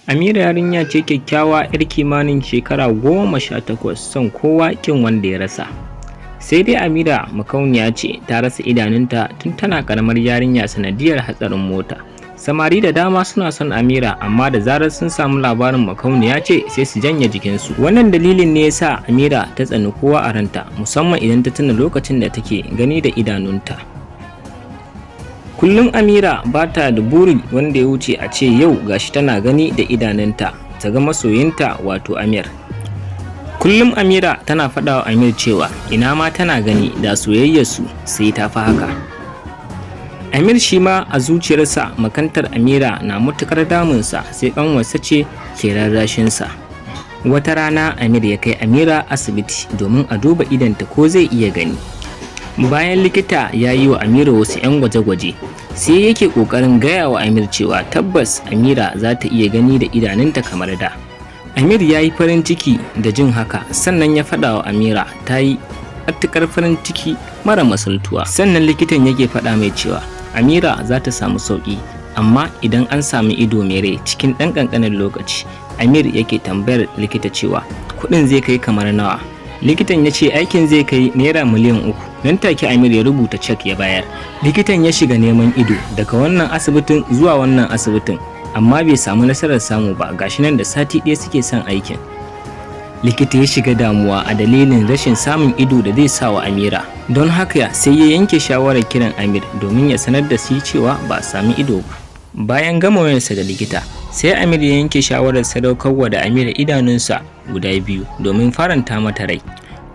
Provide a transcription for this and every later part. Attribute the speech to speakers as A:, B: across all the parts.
A: Ameera yarinya ce kyakkyawa 'yar kimanin shekara 18, son kowa ƙin wanda ya rasa. Sai dai Ameera makauniya ce, ta rasa idanunta tun tana ƙaramar yarinya sanadiyar hatsarin mota. Samari da dama suna son Ameera, amma da zarar sun samu labarin makauniya ce sai su janye jikinsu. Wannan dalilin ne yasa Ameera ta tsani kowa a ranta, musamman idan ta tuna lokacin da take gani da idanunta. Kullum Ameera ba ta da buri wanda ya wuce a ce yau gashi tana gani da idanunta ta ga masoyinta wato Ameer. Kullum Ameera tana faɗa wa Ameer cewa ina ma tana gani da soyayyarsu sai ta fi haka. Ameer shi ma a zuciyarsa makantar Ameera na matuƙar damunsa, sai ƙanwarsa ce ke rarrashinsa. Wata rana Ameer ya kai Ameera asibiti domin a duba idanta ko zai iya gani. Bayan likita ya yi wa Ameera wasu 'yan gwaje-gwaje, sai yake ƙoƙarin gaya wa Ameer cewa tabbas Ameera za ta iya gani da idanunta kamar da. Ameer ya yi farin ciki da jin haka, sannan ya faɗa wa Ameera ta yi matuƙar farin ciki mara masaltuwa. Sannan likitan yake faɗa mai cewa Ameera za ta samu sauƙi, amma idan an sami ido mai rai cikin ɗan ƙanƙanin lokaci. Ameer yake tambayar likita cewa kuɗin zai kai kamar nawa. Likitan ya ce aikin zai kai naira miliyan 3. Nan take Ameer ya rubuta cek ya bayar. Likitan ya shiga neman ido daga wannan asibitin zuwa wannan asibitin, amma bai samu nasarar samu ba, gashi nan da sati ɗaya suke son aikin. Likita ya shiga damuwa a dalilin rashin samun ido da zai sa wa Ameera. Don haka sai ya yanke shawarar kiran Ameer domin ya sanar da shi cewa ba a sami ido ba. Bayan gama wayarsa da likita, sai Ameer ya yanke shawarar sadaukarwa da Ameera idanunsa guda biyu domin faranta mata rai.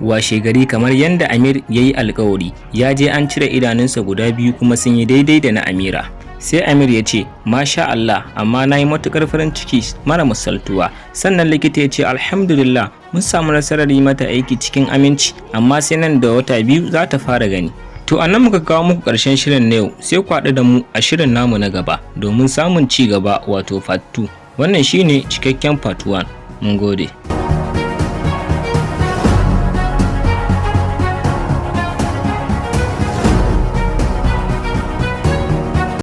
A: Washe gari, kamar yadda Ameer ya yi alkawari, ya je an cire idanunsa guda biyu kuma sun yi daidai da na Ameera. Sai Ameer ya ce masha Allah, amma na yi matuƙar farin ciki mara misaltuwa. Sannan likita ya ce alhamdulillah, mun samu nasarar yi mata aiki cikin aminci, amma sai nan da wata 2 za ta fara gani. To a nan muka kawo muku ƙarshen shirin na yau, sai ku haɗu da mu a shirin namu na gaba domin samun ci gaba, wato part 2. Wannan shine cikakken part 1. Mun gode.